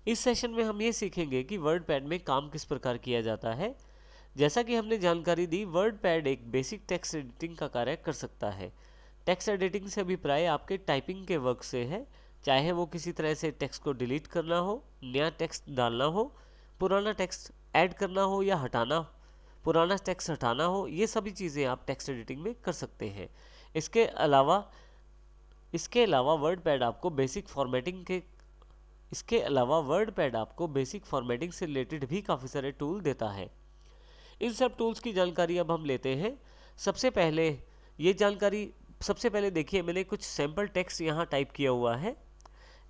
इस सेशन में हम ये सीखेंगे कि वर्डपैड में काम किस प्रकार किया जाता है। जैसा कि हमने जानकारी दी, वर्डपैड एक बेसिक टेक्स्ट एडिटिंग का कार्य कर सकता है। टेक्स्ट एडिटिंग से अभिप्राय आपके टाइपिंग के वर्क से है, चाहे वो किसी तरह से टेक्स्ट को डिलीट करना हो, नया टेक्स्ट डालना हो, पुराना टेक्स्ट ऐड करना हो या हटाना, पुराना टेक्स्ट हटाना हो, ये सभी चीज़ें आप टेक्स्ट एडिटिंग में कर सकते हैं। इसके अलावा वर्डपैड आपको बेसिक फॉर्मेटिंग के इसके अलावा वर्डपैड आपको बेसिक फॉर्मेटिंग से रिलेटेड भी काफ़ी सारे टूल देता है। इन सब टूल्स की जानकारी अब हम लेते हैं। सबसे पहले ये जानकारी सबसे पहले देखिए, मैंने कुछ सैम्पल टेक्स्ट यहाँ टाइप किया हुआ है।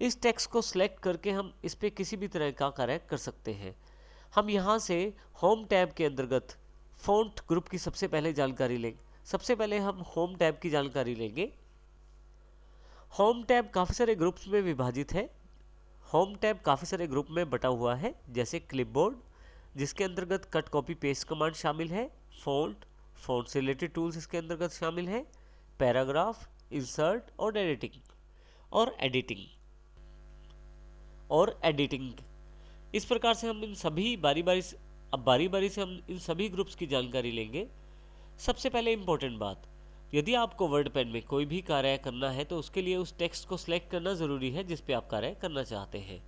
इस टेक्स्ट को सिलेक्ट करके हम इस पर किसी भी तरह का कार्य कर सकते हैं। हम यहाँ से होम टैब के अंतर्गत फ़ॉन्ट ग्रुप की सबसे पहले जानकारी लेंगे। सबसे पहले हम होम टैब की जानकारी लेंगे। होम टैब काफ़ी सारे ग्रुप्स में विभाजित है। होम टैब काफ़ी सारे ग्रुप में बटा हुआ है, जैसे क्लिपबोर्ड, जिसके अंतर्गत कट कॉपी पेस्ट कमांड शामिल है, फ़ॉन्ट से रिलेटेड टूल्स इसके अंतर्गत शामिल है, पैराग्राफ, इंसर्ट और एडिटिंग। इस प्रकार से हम इन सभी बारी बारी से हम इन सभी ग्रुप्स की जानकारी लेंगे। सबसे पहले इम्पोर्टेंट बात, यदि आपको वर्डपैड में कोई भी कार्य करना है तो उसके लिए उस टेक्स्ट को सिलेक्ट करना ज़रूरी है जिस पे आप कार्य करना चाहते हैं।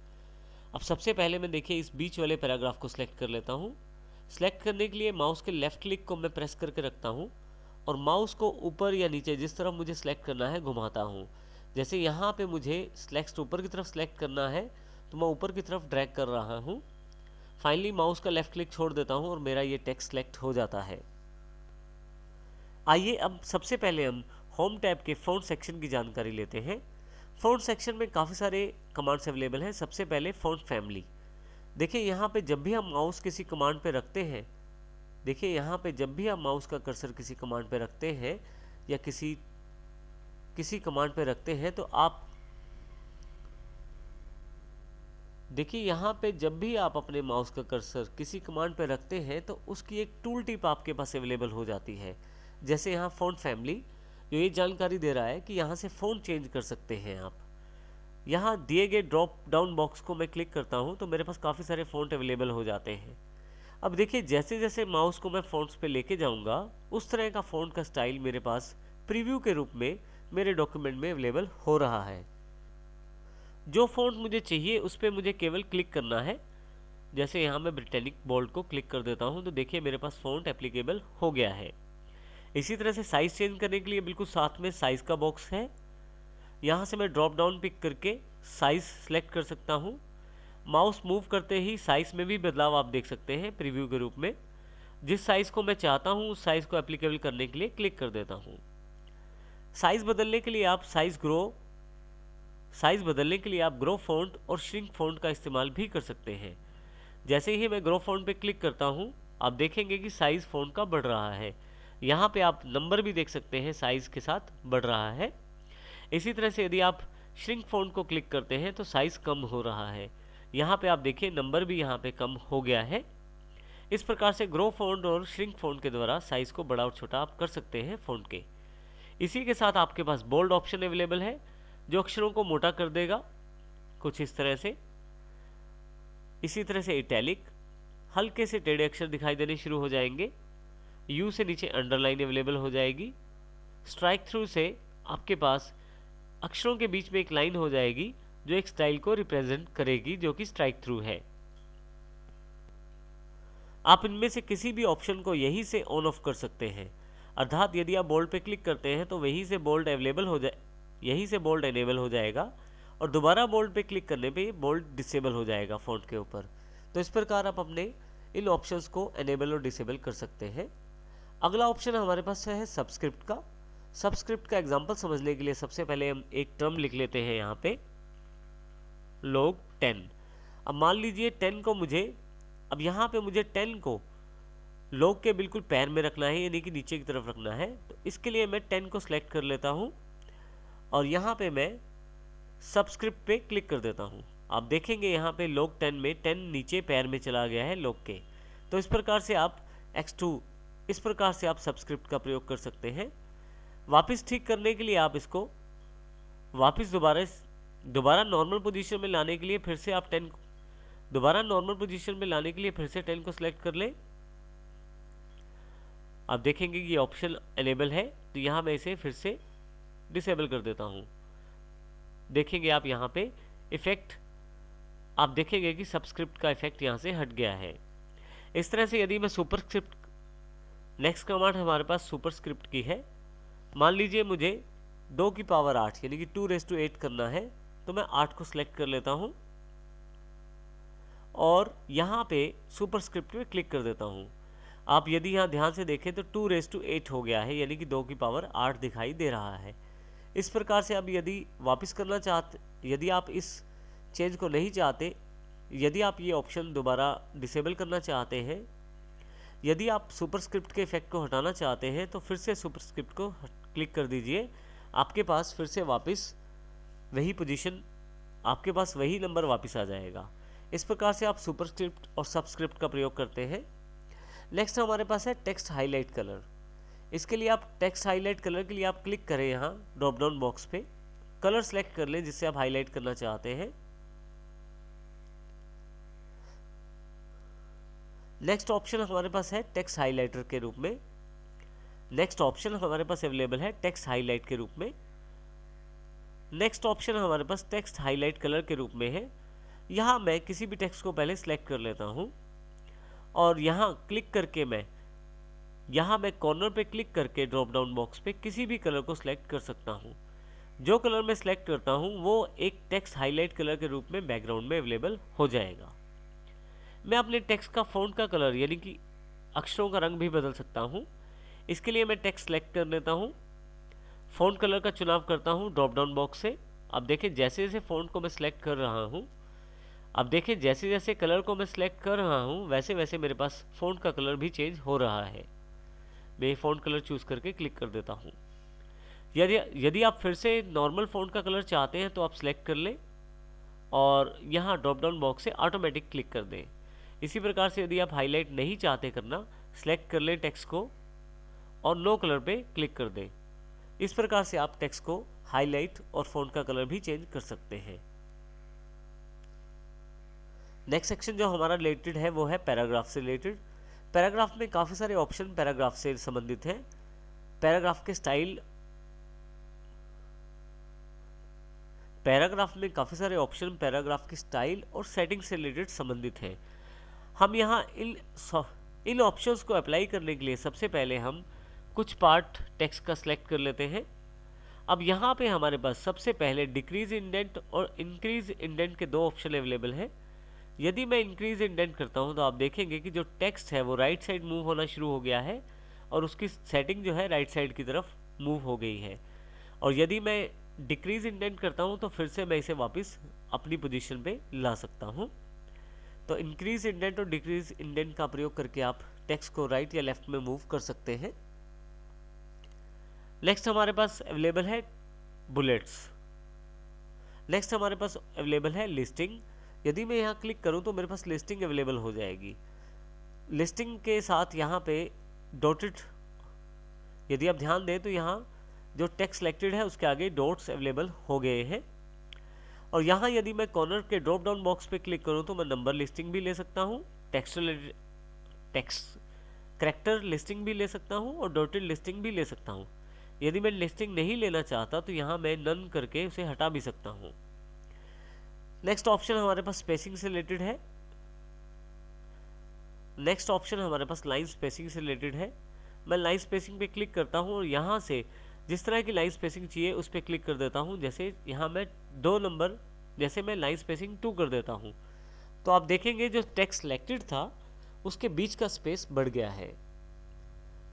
अब सबसे पहले मैं देखिए इस बीच वाले पैराग्राफ को सिलेक्ट कर लेता हूँ। सिलेक्ट करने के लिए माउस के लेफ्ट क्लिक को मैं प्रेस करके रखता हूँ और माउस को ऊपर या नीचे जिस तरफ मुझे सिलेक्ट करना है घुमाता हूँ। जैसे यहाँ पे मुझे टेक्स्ट ऊपर की तरफ सिलेक्ट करना है तो मैं ऊपर की तरफ ड्रैग कर रहा हूँ। फाइनली माउस का लेफ्ट क्लिक छोड़ देता हूँ और मेरा ये टेक्स्ट सिलेक्ट हो जाता है। आइए अब सबसे पहले हम होम टैब के फ़ॉन्ट सेक्शन की जानकारी लेते हैं। फ़ॉन्ट सेक्शन में काफ़ी सारे कमांड्स अवेलेबल हैं। सबसे पहले फ़ॉन्ट फैमिली। देखिए यहाँ पे जब भी हम माउस किसी कमांड पे रखते हैं, देखिए यहाँ पे जब भी आप माउस का कर्सर किसी कमांड पे रखते हैं या किसी कमांड पे रखते हैं तो आप देखिए यहाँ पे जब भी आप अपने माउस का कर्सर किसी कमांड पे रखते हैं तो उसकी एक टूल टिप आपके पास अवेलेबल हो जाती है। जैसे यहाँ फ़ॉन्ट फैमिली जो ये जानकारी दे रहा है कि यहाँ से फ़ॉन्ट चेंज कर सकते हैं आप। यहाँ दिए गए ड्रॉप डाउन बॉक्स को मैं क्लिक करता हूँ तो मेरे पास काफ़ी सारे फ़ॉन्ट अवेलेबल हो जाते हैं। अब देखिए जैसे जैसे माउस को मैं फ़ॉन्ट्स पे लेके जाऊँगा उस तरह का फ़ॉन्ट का स्टाइल मेरे पास प्रीव्यू के रूप में मेरे डॉक्यूमेंट में अवेलेबल हो रहा है। जो फ़ॉन्ट मुझे चाहिए उस पर मुझे केवल क्लिक करना है। जैसे यहाँ मैं ब्रिटेनिक बोल्ड को क्लिक कर देता हूँ तो देखिए मेरे पास फ़ॉन्ट एप्लीकेबल हो गया है। इसी तरह से साइज़ चेंज करने के लिए बिल्कुल साथ में साइज़ का बॉक्स है। यहाँ से मैं ड्रॉप डाउन पिक करके साइज़ सेलेक्ट कर सकता हूँ। माउस मूव करते ही साइज़ में भी बदलाव आप देख सकते हैं प्रीव्यू के रूप में। जिस साइज़ को मैं चाहता हूँ उस साइज़ को एप्लीकेबल करने के लिए क्लिक कर देता हूँ। साइज़ बदलने के लिए आप ग्रो फॉन्ट और श्रिंक फॉन्ट का इस्तेमाल भी कर सकते हैं। जैसे ही मैं ग्रो फॉन्ट पे क्लिक करता हूँ आप देखेंगे कि साइज़ फॉन्ट का बढ़ रहा है। यहाँ पे आप नंबर भी देख सकते हैं, साइज़ के साथ बढ़ रहा है। इसी तरह से यदि आप श्रिंक फॉन्ट को क्लिक करते हैं तो साइज़ कम हो रहा है। यहाँ पे आप देखिए नंबर भी यहाँ पे कम हो गया है। इस प्रकार से ग्रो फॉन्ट और श्रिंक फॉन्ट के द्वारा साइज़ को बड़ा और छोटा आप कर सकते हैं फॉन्ट के। इसी के साथ आपके पास बोल्ड ऑप्शन अवेलेबल है जो अक्षरों को मोटा कर देगा कुछ इस तरह से। इसी तरह से इटैलिक, हल्के से टेढ़े अक्षर दिखाई देने शुरू हो जाएंगे। यू से नीचे अंडरलाइन अवेलेबल हो जाएगी। स्ट्राइक थ्रू से आपके पास अक्षरों के बीच में एक लाइन हो जाएगी जो एक स्टाइल को रिप्रेजेंट करेगी, जो कि स्ट्राइक थ्रू है। आप इनमें से किसी भी ऑप्शन को यहीं से ऑन ऑफ कर सकते हैं, अर्थात यदि आप बोल्ड पे क्लिक करते हैं तो यहीं से बोल्ड एनेबल हो जाएगा और दोबारा बोल्ड पे क्लिक करने पे बोल्ड डिसेबल हो जाएगा फॉन्ट के ऊपर। तो इस प्रकार आप अपने इन ऑप्शंस को एनेबल और डिसेबल कर सकते हैं। अगला ऑप्शन हमारे पास है सबस्क्रिप्ट का। सबस्क्रिप्ट का एग्जांपल समझने के लिए सबसे पहले हम एक टर्म लिख लेते हैं यहाँ पे, log 10। अब मान लीजिए 10 को अब यहाँ पे मुझे 10 को log के बिल्कुल पैर में रखना है, यानी कि नीचे की तरफ रखना है। तो इसके लिए मैं 10 को सिलेक्ट कर लेता हूँ और यहाँ पे मैं सबस्क्रिप्ट पे क्लिक कर देता हूँ। आप देखेंगे यहाँ पे log 10 में 10 नीचे पैर में चला गया है log के। तो इस प्रकार से आप सबस्क्रिप्ट का प्रयोग कर सकते हैं। वापस ठीक करने के लिए आप इसको वापस दोबारा नॉर्मल पोजीशन में लाने के लिए फिर से आप 10 दोबारा नॉर्मल पोजीशन में लाने के लिए फिर से 10 को सिलेक्ट कर लें। आप देखेंगे कि ये ऑप्शन एनेबल है, तो यहाँ मैं इसे फिर से डिसेबल कर देता हूँ। देखेंगे आप यहाँ पे इफेक्ट, आप देखेंगे कि सबस्क्रिप्ट का इफेक्ट यहाँ से हट गया है। इस तरह से यदि मैं सुपरस्क्रिप्ट, नेक्स्ट कमांड हमारे पास सुपरस्क्रिप्ट की है। मान लीजिए मुझे 2 की पावर 8 यानी कि 2⁸ करना है, तो मैं 8 को सिलेक्ट कर लेता हूँ और यहाँ पे सुपरस्क्रिप्ट पे क्लिक कर देता हूँ। आप यदि यहाँ ध्यान से देखें तो 2⁸ हो गया है, यानी कि 2 की पावर 8 दिखाई दे रहा है। इस प्रकार से अब यदि वापस करना चाहते, यदि आप इस चेंज को नहीं चाहते, यदि आप ये ऑप्शन दोबारा डिसेबल करना चाहते हैं, यदि आप सुपरस्क्रिप्ट के इफेक्ट को हटाना चाहते हैं, तो फिर से सुपरस्क्रिप्ट को क्लिक कर दीजिए। आपके पास फिर से वापस वही पोजीशन, आपके पास वही नंबर वापस आ जाएगा। इस प्रकार से आप सुपरस्क्रिप्ट और सबस्क्रिप्ट का प्रयोग करते हैं। नेक्स्ट हमारे पास है टेक्स्ट हाईलाइट कलर। इसके लिए आप टेक्स्ट हाईलाइट कलर के लिए आप क्लिक करें यहाँ ड्रॉप डाउन बॉक्स पे, कलर सेलेक्ट कर लें जिससे आप हाईलाइट करना चाहते हैं। नेक्स्ट ऑप्शन हमारे पास है टेक्स्ट हाइलाइटर के रूप में। नेक्स्ट ऑप्शन हमारे पास अवेलेबल है टेक्स्ट हाईलाइट के रूप में। नेक्स्ट ऑप्शन हमारे पास टेक्स्ट हाईलाइट कलर के रूप में है। यहाँ मैं किसी भी टेक्स्ट को पहले सिलेक्ट कर लेता हूँ और यहाँ क्लिक करके मैं कॉर्नर पे क्लिक करके ड्रॉप डाउन बॉक्स पे किसी भी कलर को सिलेक्ट कर सकता हूँ। जो कलर मैं सिलेक्ट करता हूँ वो एक टेक्स्ट हाईलाइट कलर के रूप में बैकग्राउंड में अवेलेबल हो जाएगा। मैं अपने टेक्स्ट का फ़ॉन्ट का कलर यानी कि अक्षरों का रंग भी बदल सकता हूँ। इसके लिए मैं टेक्स्ट सेलेक्ट कर लेता हूँ, फ़ॉन्ट कलर का चुनाव करता हूँ ड्रॉप डाउन बॉक्स से। अब देखें जैसे जैसे फ़ॉन्ट को मैं सिलेक्ट कर रहा हूँ, अब देखें जैसे जैसे कलर को मैं सिलेक्ट कर रहा हूँ वैसे वैसे मेरे पास फ़ॉन्ट का कलर भी चेंज हो रहा है। मैं फ़ॉन्ट कलर चूज़ करके क्लिक कर देता हूँ। यदि आप फिर से नॉर्मल फ़ॉन्ट का कलर चाहते हैं तो आप सिलेक्ट कर लें और यहाँ ड्रॉप डाउन बॉक्स से ऑटोमेटिक क्लिक कर दें। इसी प्रकार से यदि आप हाईलाइट नहीं चाहते करना, सिलेक्ट कर लें टेक्स्ट को और नो कलर पे क्लिक कर दें। इस प्रकार से आप टेक्स्ट को हाईलाइट और फ़ॉन्ट का कलर भी चेंज कर सकते हैं। नेक्स्ट सेक्शन जो हमारा रिलेटेड है वो है पैराग्राफ से रिलेटेड। पैराग्राफ में काफ़ी सारे ऑप्शन पैराग्राफ से संबंधित हैं। पैराग्राफ के स्टाइल, पैराग्राफ में काफ़ी सारे ऑप्शन पैराग्राफ की स्टाइल और सेटिंग से रिलेटेड संबंधित हैं। हम यहाँ इन ऑप्शंस को अप्लाई करने के लिए सबसे पहले हम कुछ पार्ट टेक्स्ट का सिलेक्ट कर लेते हैं। अब यहाँ पे हमारे पास सबसे पहले डिक्रीज इंडेंट और इंक्रीज इंडेंट के 2 ऑप्शन अवेलेबल हैं। यदि मैं इंक्रीज इंडेंट करता हूँ तो आप देखेंगे कि जो टेक्स्ट है वो राइट साइड मूव होना शुरू हो गया है और उसकी सेटिंग जो है राइट साइड की तरफ मूव हो गई है। और यदि मैं डिक्रीज इंडेंट करता हूँ तो फिर से मैं इसे वापस अपनी पोजीशन पे ला सकता हूँ। तो इंक्रीज इंडेंट और डिक्रीज इंडेंट का प्रयोग करके आप टेक्स्ट को राइट या लेफ्ट में मूव कर सकते हैं। नेक्स्ट हमारे पास अवेलेबल है बुलेट्स। नेक्स्ट हमारे पास अवेलेबल है लिस्टिंग। यदि मैं यहाँ क्लिक करूँ तो मेरे पास लिस्टिंग अवेलेबल हो जाएगी। लिस्टिंग के साथ यहाँ पे डॉटेड, यदि आप ध्यान दें तो यहाँ जो टेक्स्ट सिलेक्टेड है उसके आगे डॉट्स अवेलेबल हो गए हैं। और यहाँ यदि मैं कॉर्नर के ड्रॉप डाउन बॉक्स पे क्लिक करूँ तो मैं नंबर लिस्टिंग भी ले सकता हूँ, टेक्स्ट करैक्टर लिस्टिंग भी ले सकता हूँ और डॉटेड लिस्टिंग भी ले सकता हूँ। यदि मैं लिस्टिंग नहीं लेना चाहता तो यहाँ मैं नन करके उसे हटा भी सकता हूँ। नेक्स्ट ऑप्शन हमारे पास स्पेसिंग से रिलेटेड है। नेक्स्ट ऑप्शन हमारे पास लाइन स्पेसिंग से रिलेटेड है। मैं लाइन स्पेसिंग पे क्लिक करता हूँ और यहाँ से जिस तरह की लाइन स्पेसिंग चाहिए उस पर क्लिक कर देता हूँ। जैसे यहाँ मैं 2 नंबर, जैसे मैं लाइन स्पेसिंग 2 कर देता हूँ तो आप देखेंगे जो टेक्स्ट सिलेक्टेड था उसके बीच का स्पेस बढ़ गया है।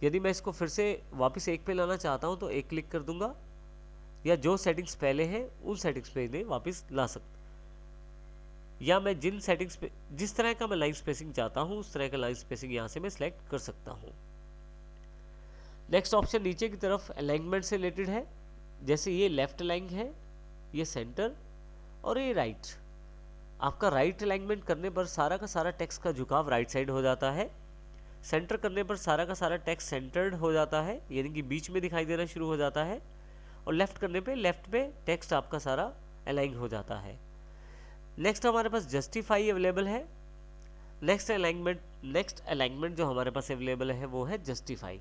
यदि मैं इसको फिर से वापस 1 पे लाना चाहता हूँ तो 1 क्लिक कर दूंगा, या जो सेटिंग्स पहले हैं उन सेटिंग्स पे इन्हें वापस ला सकता, या मैं जिन सेटिंग्स पे जिस तरह का मैं लाइन स्पेसिंग चाहता हूँ उस तरह का लाइन स्पेसिंग यहाँ से मैं सिलेक्ट कर सकता हूँ। नेक्स्ट ऑप्शन नीचे की तरफ अलाइनमेंट से रिलेटेड है। जैसे ये लेफ्ट अलाइन है, ये सेंटर और ये राइट। आपका राइट अलाइनमेंट करने पर सारा का सारा टेक्स्ट का झुकाव राइट साइड हो जाता है। सेंटर करने पर सारा का सारा टेक्स्ट सेंटर्ड हो जाता है, यानी कि बीच में दिखाई देना शुरू हो जाता है। और लेफ्ट करने पे लेफ्ट पे टेक्स्ट आपका सारा अलाइन हो जाता है। नेक्स्ट हमारे पास जस्टिफाई अवेलेबल है। नेक्स्ट अलाइनमेंट जो हमारे पास अवेलेबल है वो है जस्टिफाई।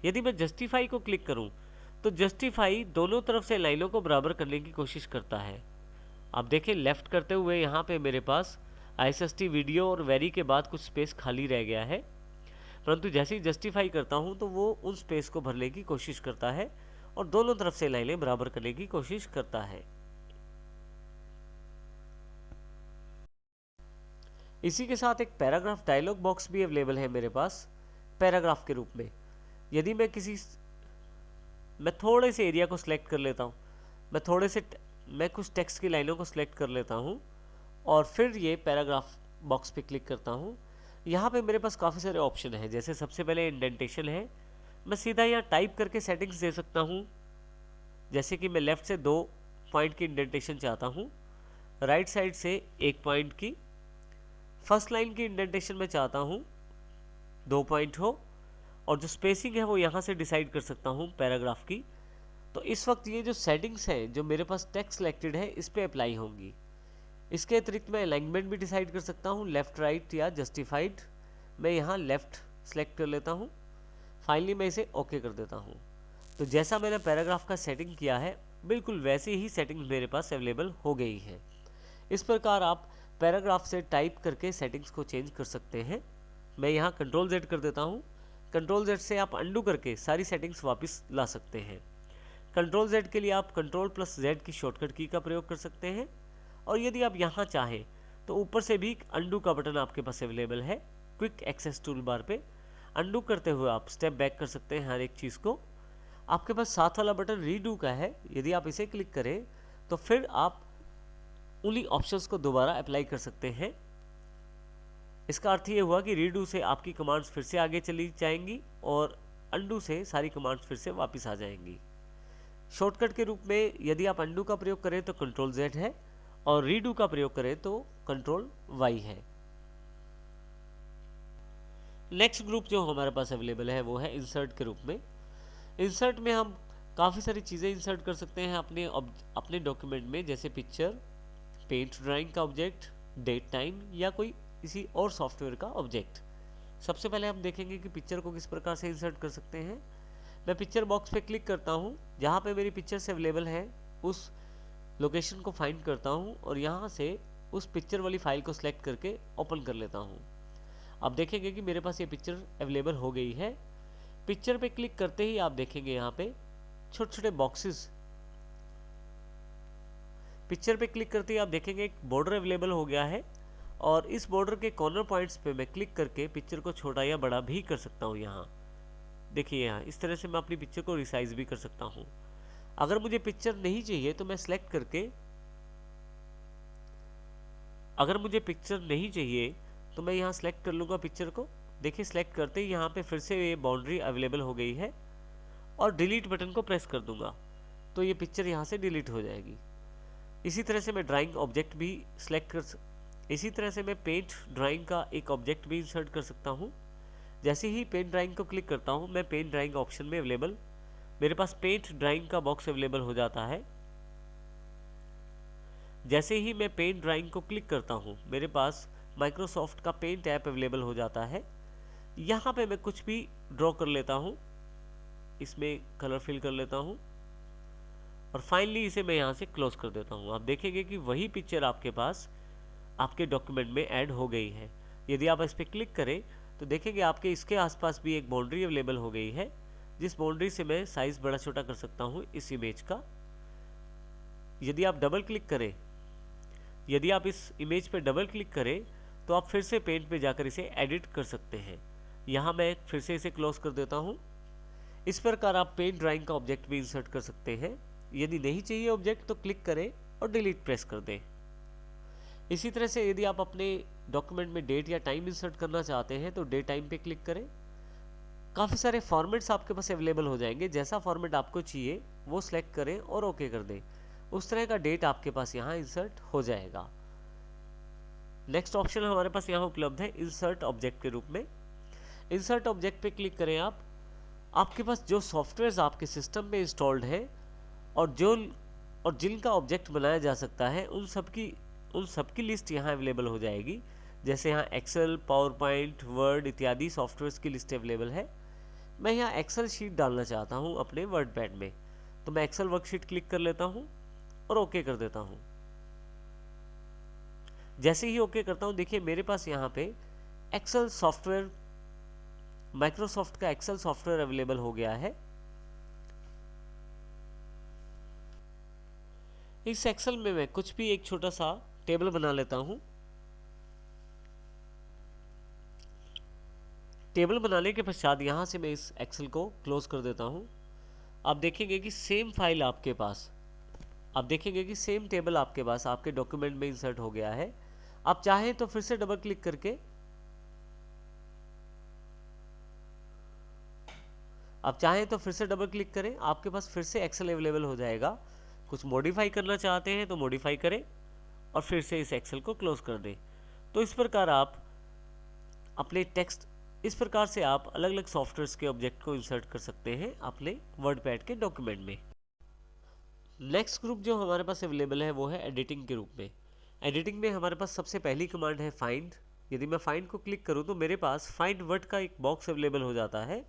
यदि मैं जस्टिफाई को क्लिक करूं तो जस्टिफाई दोनों तरफ से लाइनों को बराबर करने की कोशिश करता है। आप देखें लेफ्ट करते हुए यहाँ पे मेरे पास ISST वीडियो और वेरी के बाद कुछ स्पेस खाली रह गया है, परंतु जैसे ही जस्टिफाई करता हूँ तो वो उन स्पेस को भरने की कोशिश करता है और दोनों तरफ से लाइनें बराबर करने की कोशिश करता है। इसी के साथ एक पैराग्राफ डायलॉग बॉक्स भी अवेलेबल है मेरे पास पैराग्राफ के रूप में। यदि मैं थोड़े से एरिया को सिलेक्ट कर लेता हूँ, मैं कुछ टेक्स्ट की लाइनों को सिलेक्ट कर लेता हूँ और फिर ये पैराग्राफ बॉक्स पे क्लिक करता हूँ। यहाँ पे मेरे पास काफ़ी सारे ऑप्शन हैं। जैसे सबसे पहले इंडेंटेशन है, मैं सीधा यहाँ टाइप करके सेटिंग्स दे सकता हूँ। जैसे कि मैं लेफ़्ट से 2 पॉइंट की इंडेंटेशन चाहता हूँ, राइट साइड से 1 पॉइंट की, फर्स्ट लाइन की इंडेंटेशन में चाहता हूँ 2 पॉइंट हो, और जो स्पेसिंग है वो यहाँ से डिसाइड कर सकता हूँ पैराग्राफ की। तो इस वक्त ये जो सेटिंग्स हैं जो मेरे पास टेक्स्ट सिलेक्टेड है इस पर अप्लाई होंगी। इसके अतिरिक्त मैं अलाइनमेंट भी डिसाइड कर सकता हूँ, लेफ़्ट राइट या जस्टिफाइड। मैं यहाँ लेफ़्ट सेलेक्ट कर लेता हूँ, फाइनली मैं इसे ओके कर देता हूँ। तो जैसा मैंने पैराग्राफ का सेटिंग किया है बिल्कुल वैसे ही सेटिंग्स मेरे पास अवेलेबल हो गई है। इस प्रकार आप पैराग्राफ से टाइप करके सेटिंग्स को चेंज कर सकते हैं। मैं यहाँ Ctrl Z कर देता हूँ। Ctrl Z से आप अंडू करके सारी सेटिंग्स वापस ला सकते हैं। Ctrl Z के लिए आप Ctrl+Z की शॉर्टकट की का प्रयोग कर सकते हैं, और यदि आप यहाँ चाहें तो ऊपर से भी अंडू का बटन आपके पास अवेलेबल है क्विक एक्सेस टूल बार पे। अंडू करते हुए आप स्टेप बैक कर सकते हैं हर एक चीज़ को। आपके पास साथ वाला बटन रीडू का है, यदि आप इसे क्लिक करें तो फिर आप उन्हीं ऑप्शंस को दोबारा अप्लाई कर सकते हैं। इसका अर्थ ये हुआ कि रीडू से आपकी कमांड्स फिर से आगे चली जाएंगी और अंडू से सारी कमांड्स फिर से वापस आ जाएंगी। शॉर्टकट के रूप में यदि आप अंडू का प्रयोग करें तो Ctrl Z है, और रीडू का प्रयोग करें तो Ctrl Y है। नेक्स्ट ग्रुप जो हमारे पास अवेलेबल है वो है इंसर्ट के रूप में। इंसर्ट में हम काफ़ी सारी चीज़ें इंसर्ट कर सकते हैं अपने डॉक्यूमेंट में, जैसे पिक्चर, पेंट ड्राइंग का ऑब्जेक्ट, डेट टाइम या कोई किसी और सॉफ्टवेयर का ऑब्जेक्ट। सबसे पहले हम देखेंगे कि पिक्चर को किस प्रकार से इंसर्ट कर सकते हैं। मैं पिक्चर बॉक्स पे क्लिक करता हूँ, जहाँ पे मेरी पिक्चर्स अवेलेबल है उस लोकेशन को फाइंड करता हूँ और यहाँ से उस पिक्चर वाली फाइल को सिलेक्ट करके ओपन कर लेता हूँ। आप देखेंगे कि मेरे पास ये पिक्चर अवेलेबल हो गई है। पिक्चर पे क्लिक करते ही आप देखेंगे यहाँ पे छोटे छोटे बॉक्सेस। पिक्चर पे क्लिक करते ही आप देखेंगे एक बॉर्डर अवेलेबल हो गया है, और इस बॉर्डर के कॉर्नर पॉइंट्स पे मैं क्लिक करके पिक्चर को छोटा या बड़ा भी कर सकता हूँ। यहाँ देखिए, यहाँ इस तरह से मैं अपनी पिक्चर को रिसाइज भी कर सकता हूँ। अगर मुझे पिक्चर नहीं चाहिए तो मैं सेलेक्ट करके, अगर मुझे पिक्चर नहीं चाहिए तो मैं यहाँ सेलेक्ट कर लूँगा पिक्चर को। देखिए, सेलेक्ट करते ही यहाँ पे फिर से ये बाउंड्री अवेलेबल हो गई है, और डिलीट बटन को प्रेस कर दूंगा तो ये पिक्चर यहाँ से डिलीट हो जाएगी। इसी तरह से मैं ड्राइंग ऑब्जेक्ट भी सिलेक्ट इसी तरह से मैं पेंट ड्राइंग का एक ऑब्जेक्ट भी इंसर्ट कर सकता हूँ। जैसे ही पेंट ड्राइंग को क्लिक करता हूँ, मैं पेंट ड्राइंग ऑप्शन में अवेलेबल मेरे पास पेंट ड्राइंग का बॉक्स अवेलेबल हो जाता है। जैसे ही मैं पेंट ड्राइंग को क्लिक करता हूँ, मेरे पास माइक्रोसॉफ्ट का पेंट ऐप अवेलेबल हो जाता है। यहाँ पे मैं कुछ भी ड्रॉ कर लेता हूँ, इसमें कलर फिल कर लेता हूँ, और फाइनली इसे मैं यहाँ से क्लोज कर देता हूँ। आप देखेंगे कि वही पिक्चर आपके पास आपके डॉक्यूमेंट में ऐड हो गई है। यदि आप इस पर क्लिक करें तो देखेंगे आपके इसके आसपास भी एक बाउंड्री अवेलेबल हो गई है, जिस बाउंड्री से मैं साइज़ बड़ा छोटा कर सकता हूँ इस इमेज का। यदि आप डबल क्लिक करें, यदि आप इस इमेज पे डबल क्लिक करें तो आप फिर से पेंट पे जाकर इसे एडिट कर सकते हैं। यहाँ मैं फिर से इसे क्लोज कर देता हूँ। इस प्रकार आप पेंट ड्राइंग का ऑब्जेक्ट भी इंसर्ट कर सकते हैं। यदि नहीं चाहिए ऑब्जेक्ट तो क्लिक करें और डिलीट प्रेस कर दें। इसी तरह से यदि आप अपने डॉक्यूमेंट में डेट या टाइम इंसर्ट करना चाहते हैं तो डे टाइम पे क्लिक करें। काफ़ी सारे फॉर्मेट्स आपके पास अवेलेबल हो जाएंगे, जैसा फॉर्मेट आपको चाहिए वो सिलेक्ट करें और ओके कर दें। उस तरह का डेट आपके पास यहाँ इंसर्ट हो जाएगा। नेक्स्ट ऑप्शन हमारे पास यहाँ उपलब्ध है इंसर्ट ऑब्जेक्ट के रूप में। इंसर्ट ऑब्जेक्ट पे क्लिक करें आप। आपके पास जो सॉफ्टवेयर आपके सिस्टम में इंस्टॉल्ड है और जिनका ऑब्जेक्ट बनाया जा सकता है उन सब की उन सब की लिस्ट यहाँ अवेलेबल हो जाएगी। जैसे यहाँ एक्सेल, पावर पॉइंट, वर्ड इत्यादि सॉफ्टवेयर्स की लिस्ट अवेलेबल है। मैं यहाँ एक्सेल शीट डालना चाहता हूँ अपने वर्ड पैड में, तो मैं एक्सेल वर्कशीट क्लिक कर लेता हूँ और ओके कर देता हूँ। जैसे ही ओके करता हूँ, देखिए मेरे पास यहाँ पे एक्सेल सॉफ्टवेयर, माइक्रोसॉफ्ट का एक्सेल सॉफ्टवेयर अवेलेबल हो गया है। इस एक्सेल में मैं कुछ भी एक छोटा सा टेबल बना लेता हूँ। टेबल बनाने के पश्चात यहाँ से मैं इस एक्सेल को क्लोज कर देता हूँ। आप देखेंगे कि सेम फाइल आपके पास, आप देखेंगे कि सेम टेबल आपके पास आपके डॉक्यूमेंट में इंसर्ट हो गया है। आप चाहें तो फिर से डबल क्लिक करके, आप चाहें तो फिर से डबल क्लिक करें, आपके पास फिर से एक्सेल अवेलेबल हो जाएगा। कुछ मॉडिफाई करना चाहते हैं तो मॉडिफाई करें और फिर से इस एक्सेल को क्लोज कर दें। तो इस प्रकार आप अपने टेक्स्ट, इस प्रकार से आप अलग अलग सॉफ्टवेयर्स के ऑब्जेक्ट को इंसर्ट कर सकते हैं अपने वर्ड पैड के डॉक्यूमेंट में। नेक्स्ट ग्रुप जो हमारे पास अवेलेबल है वो है एडिटिंग के रूप में। एडिटिंग में हमारे पास सबसे पहली कमांड है फाइंड। यदि मैं फाइंड को क्लिक करूं तो मेरे पास फाइंड वर्ड का एक बॉक्स अवेलेबल हो जाता है।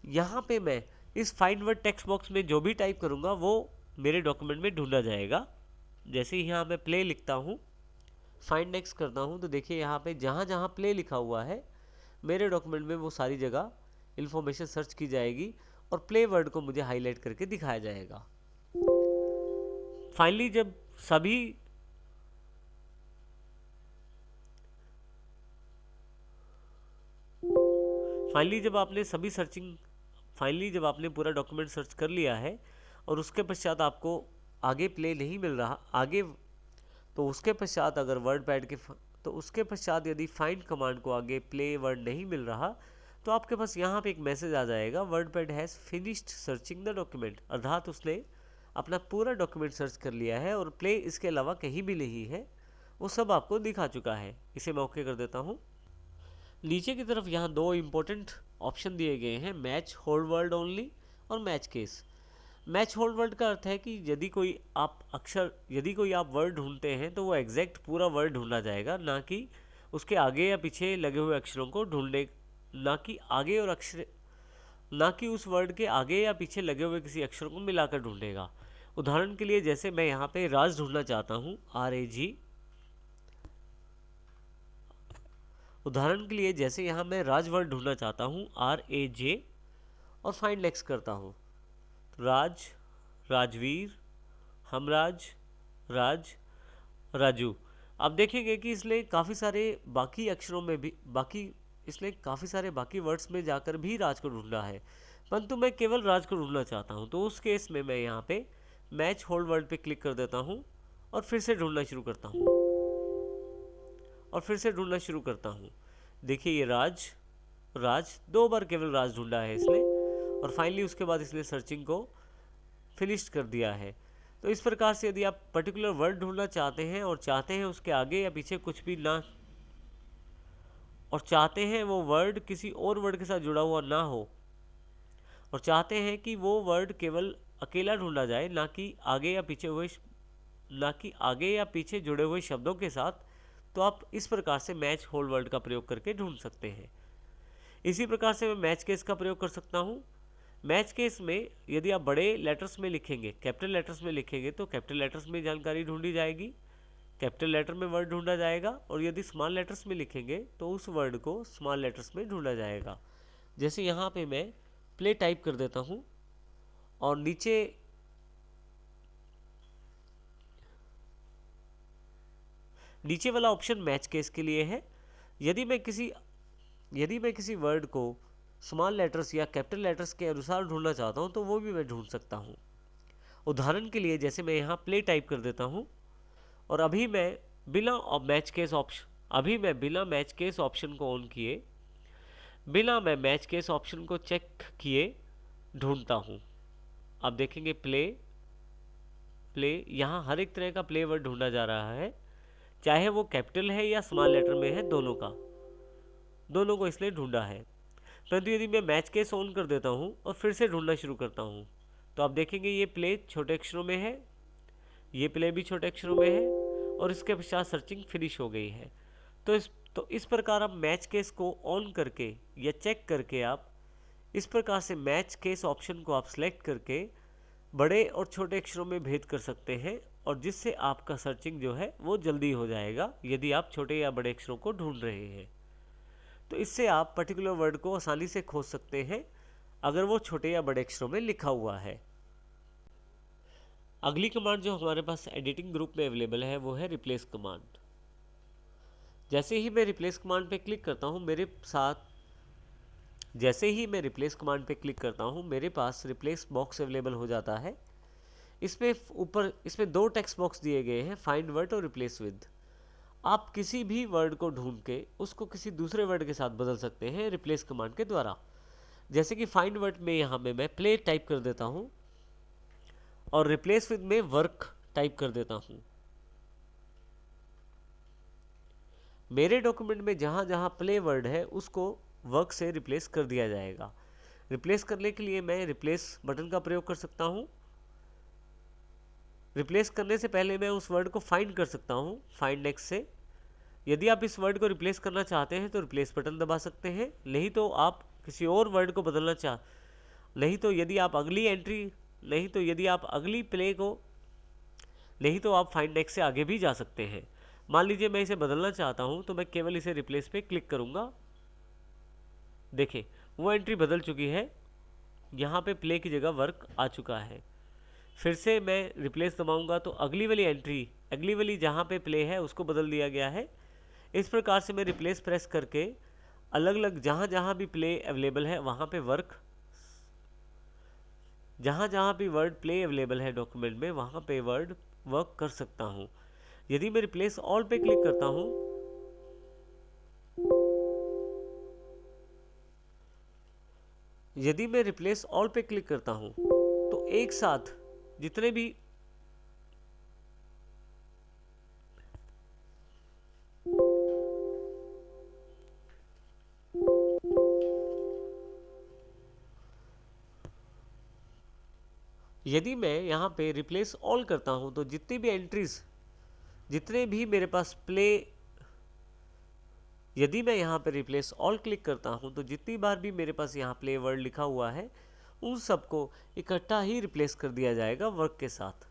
यहाँ पे मैं इस फाइंड वर्ड टेक्स्ट बॉक्स में जो भी टाइप करूँगा वो मेरे डॉक्यूमेंट में ढूंढा जाएगा। जैसे ही यहाँ मैं प्ले लिखता हूँ, फाइंड नेक्स्ट करता हूँ, तो देखिए यहाँ पे जहाँ जहाँ प्ले लिखा हुआ है मेरे डॉक्यूमेंट में वो सारी जगह इन्फॉर्मेशन सर्च की जाएगी और प्ले वर्ड को मुझे हाईलाइट करके दिखाया जाएगा। फाइनली जब सभी फाइनली जब आपने पूरा डॉक्यूमेंट सर्च कर लिया है और उसके पश्चात आपको आगे प्ले नहीं मिल रहा आगे, तो उसके पश्चात अगर वर्ड पैड के तो उसके पश्चात यदि फाइंड कमांड को आगे प्ले वर्ड नहीं मिल रहा तो आपके पास यहाँ पे एक मैसेज आ जाएगा, word pad has finished searching the document, अर्थात उसने अपना पूरा डॉक्यूमेंट सर्च कर लिया है और प्ले इसके अलावा कहीं भी नहीं है, वो सब आपको दिखा चुका है। इसे मैं ओके कर देता हूँ। नीचे की तरफ यहाँ दो इम्पोर्टेंट ऑप्शन दिए गए हैं, मैच होल्ड वर्ड ओनली और match case. Match hold word का अर्थ है कि यदि कोई आप वर्ड ढूंढते हैं तो वो एग्जैक्ट पूरा वर्ड ढूंढा जाएगा, ना कि उसके आगे या पीछे लगे हुए अक्षरों को ढूंढने, ना कि उस वर्ड के आगे या पीछे लगे हुए किसी अक्षर को मिलाकर ढूंढेगा। उदाहरण के लिए जैसे मैं यहाँ पे राज ढूंढना चाहता हूँ, RAG। उदाहरण के लिए जैसे यहाँ मैं राज वर्ड ढूंढना चाहता हूँ, RAJ, और फाइंड नेक्स्ट करता हूँ। राज, राजवीर, हमराज, राज, राजू। आप देखेंगे कि इसने काफ़ी सारे बाकी अक्षरों में भी इसने काफ़ी सारे बाकी वर्ड्स में जाकर भी राज को ढूंढा है, परंतु मैं केवल राज को ढूंढना चाहता हूँ। तो उस केस में मैं यहाँ पे मैच होल्ड वर्ड पे क्लिक कर देता हूँ और फिर से ढूंढना शुरू करता हूँ देखिए ये राज 2 बार केवल राज ढूंढा है इसने, और फाइनली उसके बाद इसने सर्चिंग को फिनिश कर दिया है। तो इस प्रकार से यदि आप पर्टिकुलर वर्ड ढूंढना चाहते हैं और चाहते हैं उसके आगे या पीछे कुछ भी ना, और चाहते हैं वो वर्ड किसी और वर्ड के साथ जुड़ा हुआ ना हो, और चाहते हैं कि वो वर्ड केवल अकेला ढूंढा जाए, ना कि आगे या पीछे जुड़े हुए शब्दों के साथ, तो आप इस प्रकार से मैच होल्ड वर्ड का प्रयोग करके ढूंढ सकते हैं। इसी प्रकार से मैं मैच केस का प्रयोग कर सकता हूँ। मैच केस में यदि आप बड़े लेटर्स में लिखेंगे, कैपिटल लेटर्स में लिखेंगे, तो कैपिटल लेटर्स में जानकारी ढूंढी जाएगी, कैपिटल लेटर में वर्ड ढूंढा जाएगा, और यदि स्मॉल लेटर्स में लिखेंगे तो उस वर्ड को स्मॉल लेटर्स में ढूंढा जाएगा। जैसे यहाँ पे मैं प्ले टाइप कर देता हूँ और नीचे वाला ऑप्शन मैच केस के लिए है। यदि मैं किसी वर्ड को स्मॉल लेटर्स या कैपिटल लेटर्स के अनुसार ढूंढना चाहता हूं तो वो भी मैं ढूंढ सकता हूं। उदाहरण के लिए जैसे मैं यहाँ प्ले टाइप कर देता हूं और अभी मैं बिना मैच केस ऑप्शन को ऑन किए, बिना मैं मैच केस ऑप्शन को चेक किए ढूंढता हूं। आप देखेंगे प्ले यहाँ हर एक तरह का प्ले वर्ड ढूंढा जा रहा है, चाहे वो कैपिटल है या स्मॉल लेटर में है, दोनों को इसने ढूंढा है। परंतु यदि मैं मैच केस ऑन कर देता हूं और फिर से ढूंढना शुरू करता हूं तो आप देखेंगे ये प्ले छोटे अक्षरों में है, ये प्ले भी छोटे अक्षरों में है, और इसके पश्चात सर्चिंग फिनिश हो गई है। तो इस प्रकार आप मैच केस को ऑन करके या चेक करके आप इस प्रकार से मैच केस ऑप्शन को आप सिलेक्ट करके बड़े और छोटे अक्षरों में भेद कर सकते हैं, और जिससे आपका सर्चिंग जो है वो जल्दी हो जाएगा यदि आप छोटे या बड़े अक्षरों को ढूंढ रहे हैं। तो इससे आप पर्टिकुलर वर्ड को आसानी से खोज सकते हैं अगर वो छोटे या बड़े अक्षरों में लिखा हुआ है। अगली कमांड जो हमारे पास एडिटिंग ग्रुप में अवेलेबल है वो है रिप्लेस कमांड। जैसे ही मैं रिप्लेस कमांड पे क्लिक करता हूँ मेरे पास रिप्लेस बॉक्स अवेलेबल हो जाता है। इसमें दो टेक्स्ट बॉक्स दिए गए हैं, फाइंड वर्ड और रिप्लेस विद। आप किसी भी वर्ड को ढूंढ के उसको किसी दूसरे वर्ड के साथ बदल सकते हैं रिप्लेस कमांड के द्वारा। जैसे कि फाइंड वर्ड में यहाँ पे मैं प्ले टाइप कर देता हूँ और रिप्लेस विद में वर्क टाइप कर देता हूँ। मेरे डॉक्यूमेंट में जहाँ जहाँ प्ले वर्ड है उसको वर्क से रिप्लेस कर दिया जाएगा। रिप्लेस करने के लिए मैं रिप्लेस बटन का प्रयोग कर सकता हूँ। रिप्लेस करने से पहले मैं उस वर्ड को फाइंड कर सकता हूँ फाइंड नेक्स्ट से। यदि आप इस वर्ड को रिप्लेस करना चाहते हैं तो रिप्लेस बटन दबा सकते हैं, नहीं तो आप किसी और वर्ड को बदलना नहीं तो यदि आप अगली प्ले को नहीं तो आप फाइंड नेक्स्ट से आगे भी जा सकते हैं। मान लीजिए मैं इसे बदलना चाहता हूं तो मैं केवल इसे रिप्लेस पे क्लिक करूंगा। देखिए वो एंट्री बदल चुकी है, यहाँ पे प्ले की जगह वर्क आ चुका है। फिर से मैं रिप्लेस दबाऊंगा तो अगली वाली जहाँ पे प्ले है उसको बदल दिया गया है। इस प्रकार से मैं रिप्लेस प्रेस करके अलग अलग जहाँ भी प्ले अवेलेबल है वहाँ पे जहाँ भी वर्ड प्ले अवेलेबल है डॉक्यूमेंट में वहाँ पे वर्ड वर्क कर सकता हूँ। यदि मैं रिप्लेस ऑल पे क्लिक करता हूँ तो एक साथ जितने भी यदि मैं यहाँ पे रिप्लेस ऑल करता हूँ तो जितने भी मेरे पास प्ले यदि मैं यहाँ पे रिप्लेस ऑल क्लिक करता हूँ तो जितनी बार भी मेरे पास यहाँ प्ले वर्ड लिखा हुआ है उन सबको इकट्ठा ही रिप्लेस कर दिया जाएगा वर्क के साथ।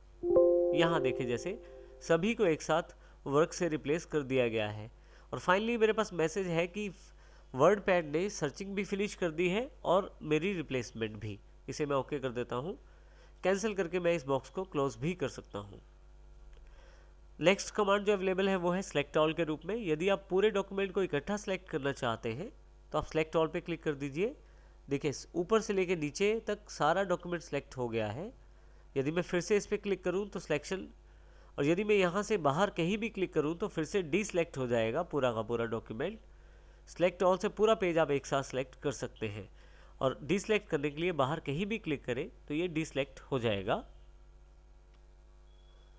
यहाँ देखिए जैसे सभी को एक साथ वर्क से रिप्लेस कर दिया गया है। और फाइनली मेरे पास मैसेज है कि वर्ड पैड ने सर्चिंग भी फिनिश कर दी है और मेरी रिप्लेसमेंट भी। इसे मैं ओके कर देता हूँ। कैंसिल करके मैं इस बॉक्स को क्लोज भी कर सकता हूँ। नेक्स्ट कमांड जो अवेलेबल है वो है सेलेक्ट ऑल के रूप में। यदि आप पूरे डॉक्यूमेंट को इकट्ठा सेलेक्ट करना चाहते हैं तो आप सेलेक्ट ऑल पे क्लिक कर दीजिए। देखिए ऊपर से लेकर नीचे तक सारा डॉक्यूमेंट सेलेक्ट हो गया है। यदि मैं फिर से इस पर क्लिक करूं तो सिलेक्शन, और यदि मैं यहाँ से बाहर कहीं भी क्लिक करूं तो फिर से डीसेलेक्ट हो जाएगा पूरा का पूरा डॉक्यूमेंट। सेलेक्ट ऑल से पूरा पेज आप एक साथ सेलेक्ट कर सकते हैं, और डीसेलेक्ट करने के लिए बाहर कहीं भी क्लिक करें तो ये डीसेलेक्ट हो जाएगा।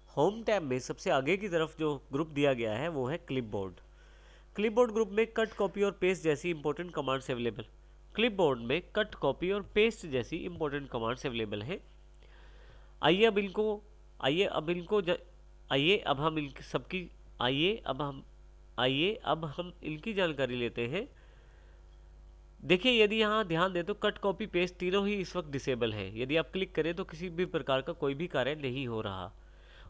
होम टैब में सबसे आगे की तरफ जो ग्रुप दिया गया है वो है क्लिपबोर्ड। क्लिपबोर्ड ग्रुप में कट, कॉपी और पेस्ट जैसी इंपॉर्टेंट कमांड्स अवेलेबल हैं। आइए अब हम इनकी जानकारी लेते हैं। देखिए यदि यहाँ ध्यान दें तो कट, कॉपी, पेस्ट तीनों ही इस वक्त डिसेबल है। यदि आप क्लिक करें तो किसी भी प्रकार का कोई भी कार्य नहीं हो रहा।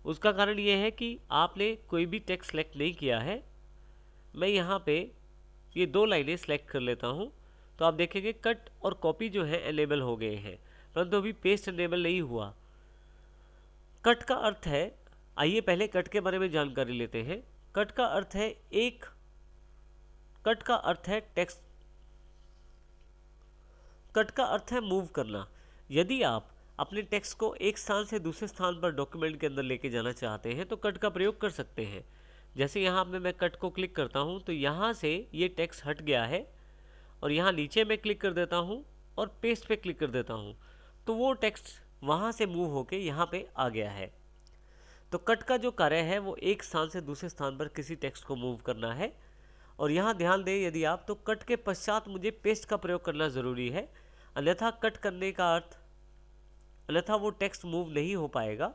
उसका कारण ये है कि आपने कोई भी टेक्स्ट सेलेक्ट नहीं किया है। मैं यहाँ पे ये दो लाइनें सेलेक्ट कर लेता हूँ तो आप देखेंगे कट और कॉपी जो है एनेबल हो गए हैं, परंतु अभी पेस्ट एनेबल नहीं हुआ। कट का अर्थ है, आइए पहले कट के बारे में जानकारी लेते हैं। कट का अर्थ है मूव करना। यदि आप अपने टेक्स्ट को एक स्थान से दूसरे स्थान पर डॉक्यूमेंट के अंदर लेके जाना चाहते हैं तो कट का प्रयोग कर सकते हैं। जैसे यहाँ पे मैं कट को क्लिक करता हूँ तो यहाँ से ये टेक्स्ट हट गया है, और यहाँ नीचे मैं क्लिक कर देता हूँ और पेस्ट पे क्लिक कर देता हूँ तो वो टेक्स्ट वहाँ से मूव होके यहाँ पे आ गया है। तो कट का जो कार्य है वो एक स्थान से दूसरे स्थान पर किसी टेक्स्ट को मूव करना है। और यहाँ ध्यान दें, यदि आप तो कट के पश्चात मुझे पेस्ट का प्रयोग करना ज़रूरी है, अन्यथा वो टेक्स्ट मूव नहीं हो पाएगा।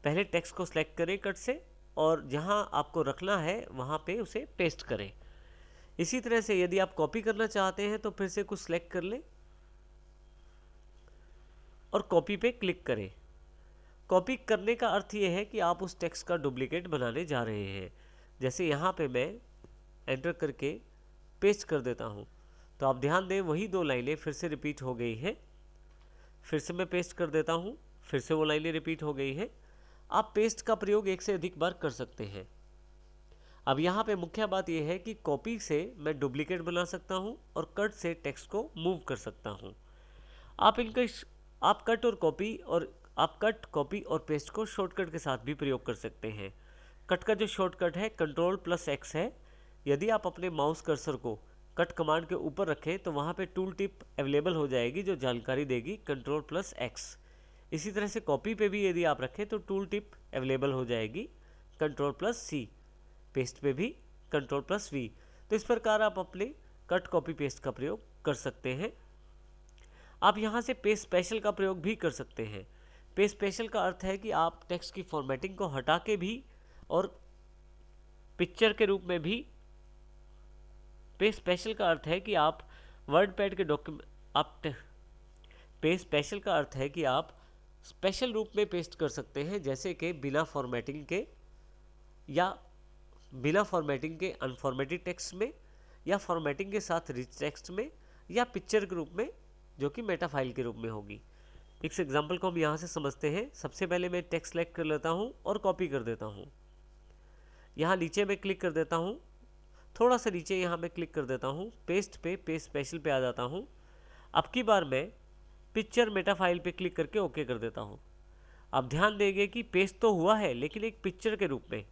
पहले टेक्स्ट को सिलेक्ट करें कट से और जहां आपको रखना है वहां पे उसे पेस्ट करें। इसी तरह से यदि आप कॉपी करना चाहते हैं तो फिर से कुछ सेलेक्ट कर लें और कॉपी पे क्लिक करें। कॉपी करने का अर्थ ये है कि आप उस टेक्स्ट का डुप्लीकेट बनाने जा रहे हैं। जैसे यहाँ पे मैं एंटर करके पेस्ट कर देता हूँ, तो आप ध्यान दें वही 2 लाइनें फिर से रिपीट हो गई हैं। फिर से मैं पेस्ट कर देता हूँ, फिर से वो लाइनें रिपीट हो गई हैं। आप पेस्ट का प्रयोग एक से अधिक बार कर सकते हैं। अब यहाँ पे मुख्य बात यह है कि कॉपी से मैं डुप्लीकेट बना सकता हूँ और कट से टेक्स्ट को मूव कर सकता हूँ। आप कट कॉपी और पेस्ट को शॉर्टकट के साथ भी प्रयोग कर सकते हैं। कट का जो शॉर्टकट है Ctrl+X है। यदि आप अपने माउस कर्सर को कट कमांड के ऊपर रखें तो वहाँ पे टूल टिप अवेलेबल हो जाएगी जो जानकारी देगी Ctrl+X। इसी तरह से कॉपी पे भी यदि आप रखें तो टूल टिप अवेलेबल हो जाएगी Ctrl+C। पेस्ट पे भी Ctrl+V। तो इस प्रकार आप अपने कट कॉपी पेस्ट का प्रयोग कर सकते हैं। आप यहाँ से पेस्ट स्पेशल का प्रयोग भी कर सकते हैं। पेस्ट स्पेशल का अर्थ है कि आप टेक्स्ट की फॉर्मेटिंग को हटा के भी और पिक्चर के रूप में भी, पेस्ट स्पेशल का अर्थ है कि आप वर्ड पैड के पेस्ट स्पेशल का अर्थ है कि आप स्पेशल रूप में पेस्ट कर सकते हैं, जैसे कि बिना फॉर्मेटिंग के या बिना फॉर्मेटिंग के अनफॉर्मेटेड टेक्स्ट में, या फॉर्मेटिंग के साथ रिच टेक्स्ट में, या पिक्चर के रूप में जो कि मेटा फाइल के रूप में होगी। इस एग्जांपल को हम यहाँ से समझते हैं। सबसे पहले मैं टेक्स्ट सेलेक्ट कर लेता हूँ और कॉपी कर देता हूँ। यहाँ नीचे मैं क्लिक कर देता हूँ, थोड़ा सा नीचे यहाँ मैं क्लिक कर देता हूँ, पेस्ट स्पेशल पे आ जाता हूँ। अब की बार मैं पिक्चर मेटा फाइल पे क्लिक करके ओके कर देता हूँ। अब ध्यान देंगे कि पेस्ट तो हुआ है लेकिन एक पिक्चर के रूप में।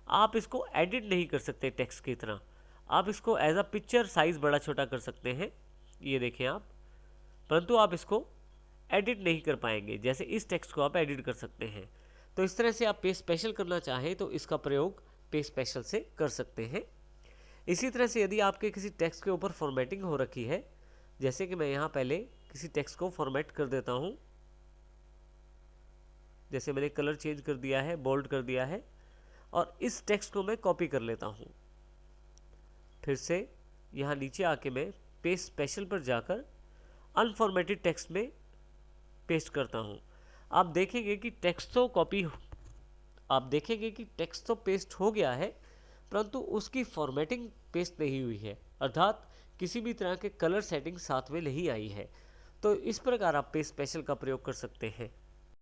आप इसको एडिट नहीं कर सकते टेक्स्ट की तरह। आप इसको एज अ पिक्चर साइज बड़ा छोटा कर सकते हैं, ये देखें आप, परंतु आप इसको एडिट नहीं कर पाएंगे जैसे इस टेक्स्ट को आप एडिट कर सकते हैं। तो इस तरह से आप पेस्ट स्पेशल करना चाहें तो इसका प्रयोग पेस्ट स्पेशल से कर सकते हैं। इसी तरह से यदि आपके किसी टेक्स्ट के ऊपर फॉर्मेटिंग हो रखी है, जैसे कि मैं यहाँ पहले किसी टेक्स्ट को फॉर्मेट कर देता हूँ, जैसे मैंने कलर चेंज कर दिया है, बोल्ड कर दिया है, और इस टेक्स्ट को मैं कॉपी कर लेता हूँ। फिर से यहाँ नीचे आके मैं पेस्ट स्पेशल पर जाकर अनफॉर्मेटेड टेक्स्ट में पेस्ट करता हूँ। आप देखेंगे कि टेक्स्ट तो पेस्ट हो गया है, परंतु उसकी फॉर्मेटिंग पेस्ट नहीं हुई है, अर्थात किसी भी तरह के कलर सेटिंग साथ में नहीं आई है। तो इस प्रकार आप पेस्ट स्पेशल का प्रयोग कर सकते हैं।